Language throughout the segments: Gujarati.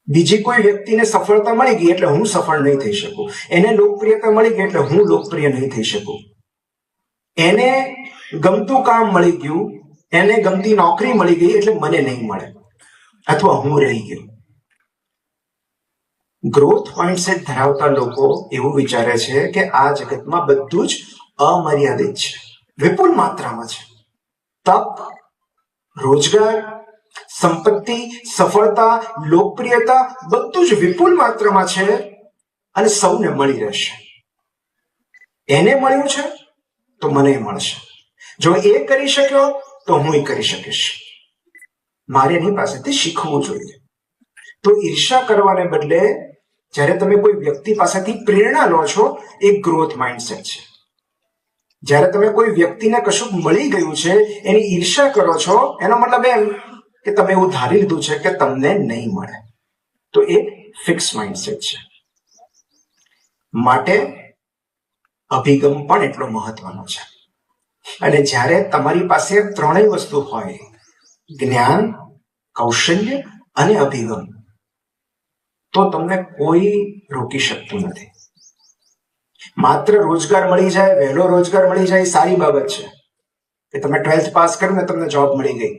બીજી કોઈ વ્યક્તિને સફળતા મળી ગઈ એટલે હું સફળ નહીં થઈ શકું, એને લોકપ્રિયતા મળી ગઈ એટલે હું લોકપ્રિય નહીં થઈ શકું, એને ગમતું કામ મળી ગયું, એને ગમતી નોકરી મળી ગઈ એટલે મને નહીં મળે અથવા હું રહી ગયો. ગ્રોથ માઇન્ડસેટ ધરાવતા લોકો એવું વિચારે છે કે આ જગતમાં બધું જ અમર્યાદિત છે, વિપુલ માત્રામાં છે. તક, રોજગાર, સંપત્તિ, સફળતા, લોકપ્રિયતા બધું જ વિપુલ માત્રામાં છે અને સૌને મળી રહેશે. એને મળ્યું છે તો મને મળશે, જો એ કરી શક્યો તો હું કરી શકીશ. મારે એની પાસેથી શીખવું જોઈએ. તો ઈર્ષા કરવાને બદલે જ્યારે તમે કોઈ વ્યક્તિ પાસેથી પ્રેરણા લો છો, એ ગ્રોથ માઇન્ડસેટ છે. જ્યારે તમે કોઈ વ્યક્તિને કશું મળી ગયું છે એની ઈર્ષા કરો છો, એનો મતલબ એમ કે તમે એવું ધારી લીધું છે કે તમને નહીં મળે. તો એ ફિક્સ માઇન્ડસેટ છે. માટે અભિગમ પણ એટલો મહત્વનો છે. અને જ્યારે તમારી પાસે ત્રણેય વસ્તુ હોય, જ્ઞાન, કૌશલ્ય અને અભિગમ, તો તમને કોઈ રોકી શકતું નથી. માત્ર રોજગાર મળી જાય, વહેલો રોજગાર મળી જાય સારી બાબત છે કે તમે 12th પાસ કરીને તમને જોબ મળી ગઈ,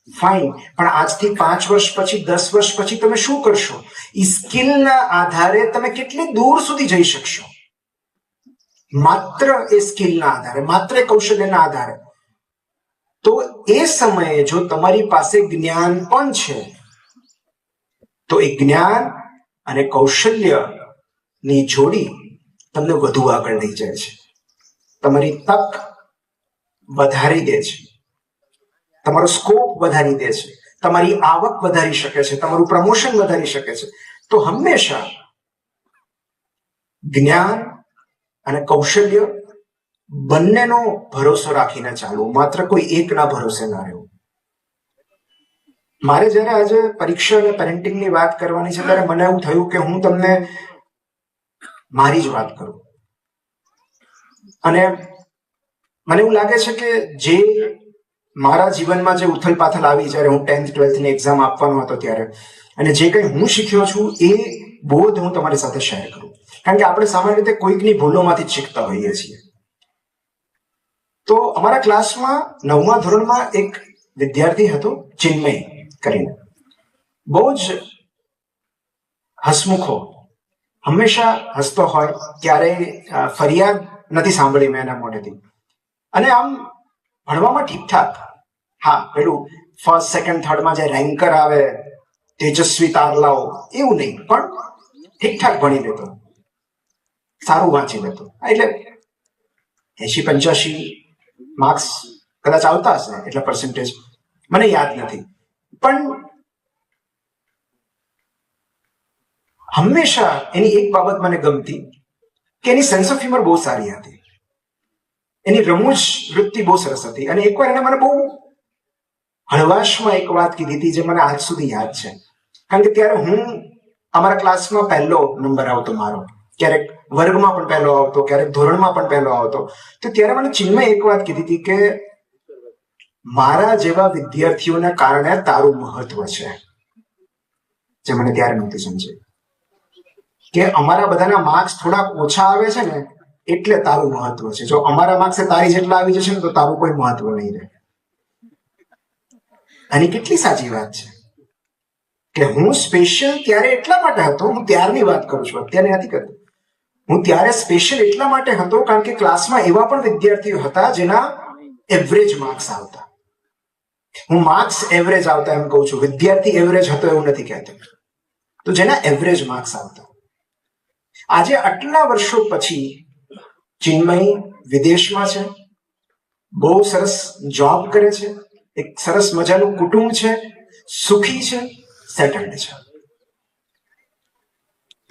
ફાઇન. પણ આજથી 5 વર્ષ પછી, 10 વર્ષ પછી તમે શું કરશો? એ સ્કિલના આધારે તમે કેટલી દૂર સુધી જઈ શકશો? માત્ર એ સ્કિલના આધારે, માત્ર એ કૌશલ્યના આધારે. તો એ સમયે જો તમારી પાસે જ્ઞાન પણ છે, તો એ જ્ઞાન અને કૌશલ્યની જોડી તમને વધુ આગળ લઈ જાય છે, તમારી તક વધારી દે છે, તમારો સ્કોપ વધારી દે છે, તમારી આવક વધારી શકે છે, તમારું પ્રમોશન વધારી શકે છે. તો હંમેશા જ્ઞાન અને કૌશલ્ય બંનેનો ભરોસો રાખીને ચાલવું, માત્ર કોઈ એકના ભરોસે ના રહેવું. મારે જ્યારે આજે પરીક્ષા અને પેરેન્ટિંગની વાત કરવાની છે ત્યારે મને એવું થયું કે હું તમને મારી જ વાત કરું. અને મને એવું લાગે છે કે જે મારા જીવનમાં જે ઉથલ પાથલ આવી જ્યારે હું 10th 12th ની એક્ઝામ આપવાનો હતો ત્યારે, અને જે કંઈ હું શીખ્યો છું એ બોધ હું તમારી સાથે શેર કરું. કારણ કે આપણે સામાન્ય રીતે કોઈકની ભૂલોમાંથી જ શીખતા હોઈએ છીએ. તો અમારા ક્લાસમાં 9મા ધોરણમાં એક વિદ્યાર્થી હતો, ચિન્મય કરીને, બહુ જ હસમુખો, હંમેશા હસતો હોય, ક્યારેય ફરિયાદ નથી સાંભળી મેં એના મોઢેથી. અને આમ ભણવામાં ઠીકઠાક, હા પેલું ફર્સ્ટ સેકન્ડ થર્ડમાં જે રેન્કર આવે, તેજસ્વી તારલાઓ, એવું નહીં, પણ ઠીકઠાક ભણી લેતો, સારું વાંચી લેતો. એટલે 80-85 માર્ક્સ કદાચ આવતા હશે, એટલે પર્સન્ટેજ મને યાદ નથી. પણ હંમેશા એની એક બાબત મને ગમતી કે એની સેન્સ ઓફ હ્યુમર બહુ સારી હતી, એની રમૂજ વૃત્તિ બહુ સરસ હતી. અને એકવાર એને મને બહુ હળવાશમાં એક વાત કીધી હતી જે મને આજ સુધી યાદ છે. કારણ કે ત્યારે હું અમારા ક્લાસમાં પહેલો નંબર આવતો મારો, ક્યારેક વર્ગમાં પણ પહેલો આવતો, ક્યારેક ધોરણમાં પણ પહેલો આવતો. તો ત્યારે મને ચિન્મય એક વાત કીધી હતી કે મારા જેવા વિદ્યાર્થીઓના કારણે તારું મહત્વ છે. જે મને ત્યારે નહોતી સમજાય કે અમારા બધાના માર્ક્સ થોડાક ઓછા આવે છે ને એટલે તારું મહત્વ છે. જો અમારા માર્ક્સ તારી જેટલા આવી જશે ને તો તારું કોઈ મહત્વ નહીં રહે. અને કેટલી સાચી વાત છે કે હું સ્પેશિયલ ત્યારે એટલા માટે હતો, હું ત્યારની વાત કરું છું, અત્યારે નથી કરતો. હું ત્યારે સ્પેશિયલ એટલા માટે હતો કારણ કે ક્લાસમાં એવા પણ વિદ્યાર્થીઓ હતા જેના એવરેજ માર્ક્સ આવતા. હું માર્ક્સ એવરેજ આવતા એમ કહું છું, વિદ્યાર્થી એવરેજ હતો એવું નથી કહેતો. તો જેના એવરેજ માર્ક્સ આવતા. આજે આટલા વર્ષો પછી ચિન્મય વિદેશમાં છે, બહુ સરસ જોબ કરે છે, એક સરસ મજાનું કુટુંબ છે, સુખી છે, સેટલ્ડ છે.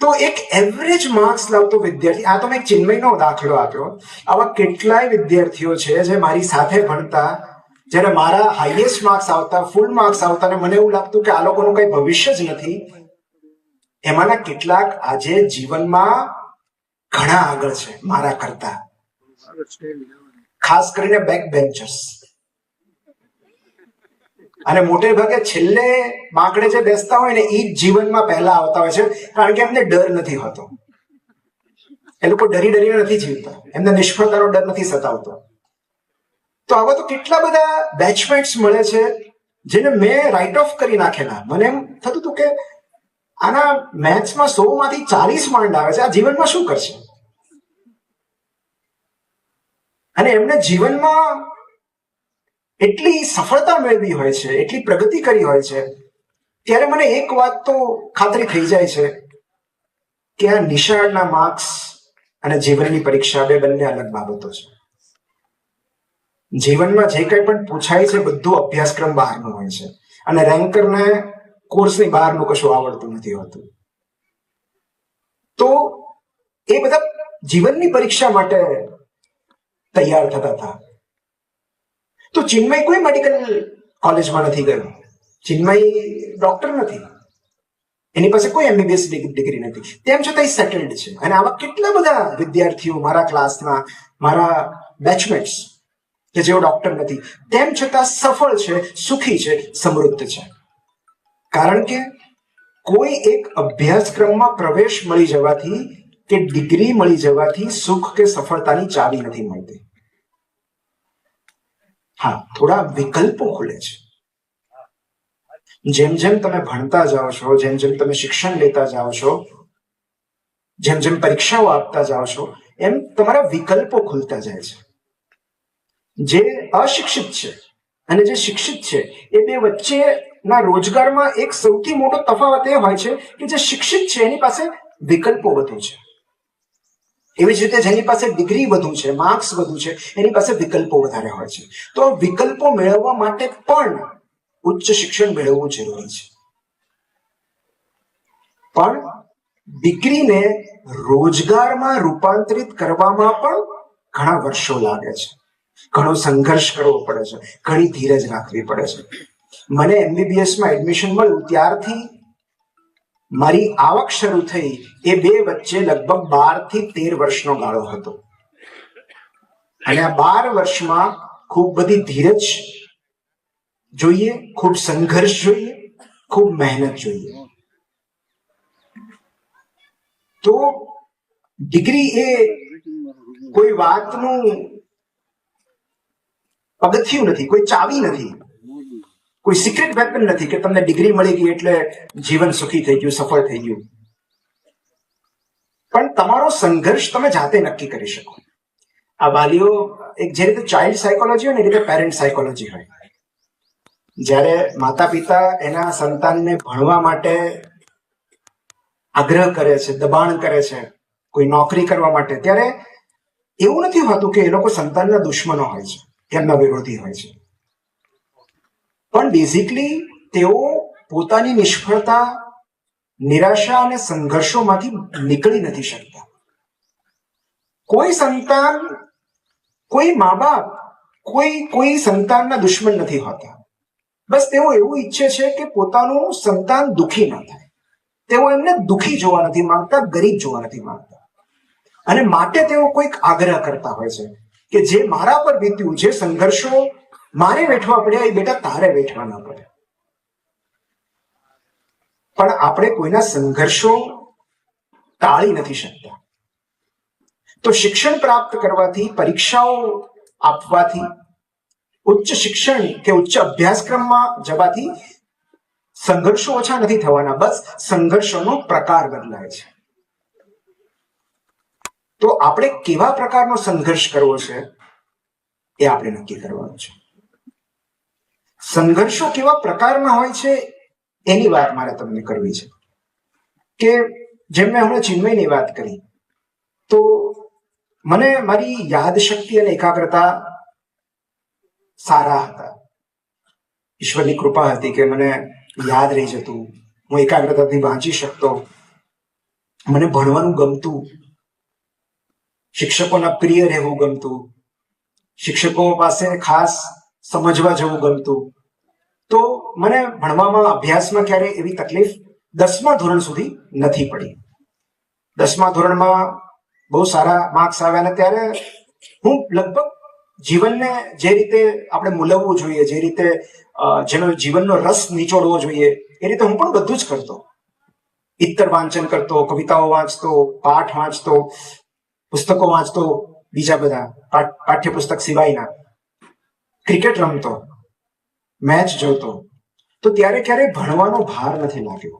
તો એક એવરેજ માર્ક્સ લાવતો વિદ્યાર્થી, આ તો મેં ચિન્મયનો દાખલો આપ્યો. આવા કેટલાય વિદ્યાર્થીઓ છે જે મારી સાથે ભણતા, જ્યારે મારા હાઈએસ્ટ માર્ક્સ આવતા, ફૂલ માર્ક્સ આવતા, અને મને એવું લાગતું કે આ લોકોનું કઈ ભવિષ્ય જ નથી. એમાંના કેટલાક આજે જીવનમાં ઘણા આગળ છે મારા કરતા, ખાસ કરીને બેક બેન્ચર્સ. અને મોટે ભાગે છેલ્લે બાંકડે જે બેસતા હોય ને એ જ જીવનમાં પહેલા આવતા હોય છે, કારણ કે એમને ડર નથી હોતો. એ લોકો ડરીને નથી જીવતા, એમને નિષ્ફળતાનો ડર નથી સતાવતો. તો આવા તો કેટલા બધા બેચમેટ્સ મળે છે જેને મેં રાઇટ ઓફ કરી નાખેલા. મને એમ થતું હતું કે આના મેથ્સમાં 100 માંથી 40 માંડ આવે છે, આ જીવનમાં શું કરશે? અને એમને જીવનમાં એટલી સફળતા મેળવી હોય છે, એટલી પ્રગતિ કરી હોય છે, ત્યારે મને એક વાત તો ખાતરી થઈ જાય છે કે આ નિશાળના માર્ક્સ અને જીવનની પરીક્ષા બંને અલગ બાબતો છે. જીવનમાં જે કંઈ પણ પૂછાય છે બધું અભ્યાસક્રમ બહારનું હોય છે, અને રેન્કરને કોર્સની બહારનું કશું આવડતું નથી હોતું. તો એ બધા જીવનની પરીક્ષા માટે તૈયાર થતા હતા. તો ચિન્મય કોઈ મેડિકલ કોલેજમાં નથી ગયો, ચિન્મય ડોક્ટર નથી, એની પાસે કોઈ MBBS ડિગ્રી નથી, તેમ છતાં એ સેટલ્ડ છે. અને આવા કેટલા બધા વિદ્યાર્થીઓ મારા ક્લાસના, મારા બેચમેટ્સ કે જેઓ ડોક્ટર નથી, તેમ છતાં સફળ છે, સુખી છે, સમૃદ્ધ છે. કારણ કે કોઈ એક અભ્યાસક્રમમાં પ્રવેશ મળી જવાથી કે ડિગ્રી મળી જવાથી સુખ કે સફળતાની ચાવી નથી મળતી. હા, થોડા વિકલ્પો ખુલે છે. જેમ જેમ તમે ભણતા જાઓ છો, જેમ જેમ તમે શિક્ષણ લેતા જાઓ છો, જેમ જેમ પરીક્ષાઓ આપતા જાઓ છો, એમ તમારા વિકલ્પો ખુલતા જાય છે. જે અશિક્ષિત છે અને જે શિક્ષિત છે એ બે વચ્ચેના રોજગારમાં એક સૌથી મોટો તફાવત એ હોય છે કે જે શિક્ષિત છે એની પાસે વિકલ્પો વધુ છે. એવી જ રીતે જેની પાસે ડિગ્રી વધુ છે, માર્ક્સ વધુ છે, એની પાસે વિકલ્પો વધારે હોય છે. તો વિકલ્પો મેળવવા માટે પણ ઉચ્ચ શિક્ષણ મેળવવું જરૂરી છે. પણ ડિગ્રીને રોજગારમાં રૂપાંતરિત કરવામાં પણ ઘણા વર્ષો લાગે છે, ઘણો સંઘર્ષ કરવો પડે છે, ઘણી ધીરજ રાખવી પડે છે. મને MBBSમાં એડમિશન મળ્યું ત્યારથી મારી આવક શરૂ થઈ એ બે વચ્ચે લગભગ 12 થી 13 વર્ષનો ગાળો હતો. અને આ 12 વર્ષમાં ખૂબ બધી ધીરજ જોઈએ, ખૂબ સંઘર્ષ જોઈએ, ખૂબ મહેનત જોઈએ. તો ડિગ્રી એ કોઈ વાતનું પગથિયું નથી, કોઈ ચાવી નથી, કોઈ સિક્રેટ વેપન નથી કે તમને ડિગ્રી મળી ગઈ એટલે જીવન સુખી થઈ ગયું, સફળ થઈ ગયું. પણ તમારો સંઘર્ષ તમે જાતે નક્કી કરી શકો. આ વાલીઓ, એક જે રીતે ચાઇલ્ડ સાયકોલોજી હોય ને એ રીતે પેરેન્ટ સાયકોલોજી હોય. જ્યારે માતા પિતા એના સંતાનને ભણવા માટે આગ્રહ કરે છે, દબાણ કરે છે, કોઈ નોકરી કરવા માટે, ત્યારે એવું નથી હોતું કે એ લોકો સંતાનના દુશ્મનો હોય છે, એમના વિરોધી હોય છે. પણ બેઝિકલી તેઓ પોતાની નિષ્ફળતા, નિરાશા અને સંઘર્ષોમાંથી નીકળી નથી શકતા. કોઈ સંતાન, કોઈ મા બાપ કોઈ સંતાનના દુશ્મન નથી હોતા. બસ તેઓ એવું ઈચ્છે છે કે પોતાનું સંતાન દુઃખી ન થાય. તેઓ એમને દુઃખી જોવા નથી માંગતા, ગરીબ જોવા નથી માંગતા. અને માટે તેઓ કોઈક આગ્રહ કરતા હોય છે કે જે મારા પર વીત્યું, જે સંઘર્ષો મારે વેઠવા પડ્યા, એ બેટા તારે વેઠવા ના પડે. પણ આપણે કોઈના સંઘર્ષો ટાળી નથી શકતા. તો શિક્ષણ પ્રાપ્ત કરવાથી, પરીક્ષાઓ આપવાથી, ઉચ્ચ શિક્ષણ કે ઉચ્ચ અભ્યાસક્રમમાં જવાથી સંઘર્ષો ઓછા નથી થવાના, બસ સંઘર્ષોનો પ્રકાર બદલાય છે. તો આપણે કેવા પ્રકારનો સંઘર્ષ કરવો છે એ આપણે નક્કી કરવાનું છે. સંઘર્ષો કેવા પ્રકારના હોય છે એની વાત મારે તમને કરવી છે. કે જેમ મેં હમણાં ચિન્મયની વાત કરી, તો મને મારી યાદશક્તિ અને એકાગ્રતા સારા હતા. ઈશ્વરની કૃપા હતી કે મને યાદ રહી જતું, હું એકાગ્રતાથી વાંચી શકતો, મને ભણવાનું ગમતું, શિક્ષકોના પ્રિય રહેવું ગમતું, શિક્ષકો પાસે ખાસ સમજવા જવું ગમતું. તો મને ભણવામાં, અભ્યાસમાં ક્યારેય એવી તકલીફ 10મા ધોરણ સુધી નથી પડી. 10મા ધોરણમાં બહુ સારા માર્ક્સ આવ્યા, અને ત્યારે હું લગભગ જીવનને જે રીતે આપણે મૂલવવું જોઈએ, જે રીતે જેનો જીવનનો રસ નિચોડવો જોઈએ, એ રીતે હું પણ બધું જ કરતો. ઇત્તર વાંચન કરતો, કવિતાઓ વાંચતો, પાઠ વાંચતો, પુસ્તકો વાંચતો, બીજા બધા પાઠ્યપુસ્તક સિવાયના, ક્રિકેટ રમતો, મેચ જોતો. તો ત્યારે ક્યારેય ભણવાનો ભાર નથી લાગ્યો.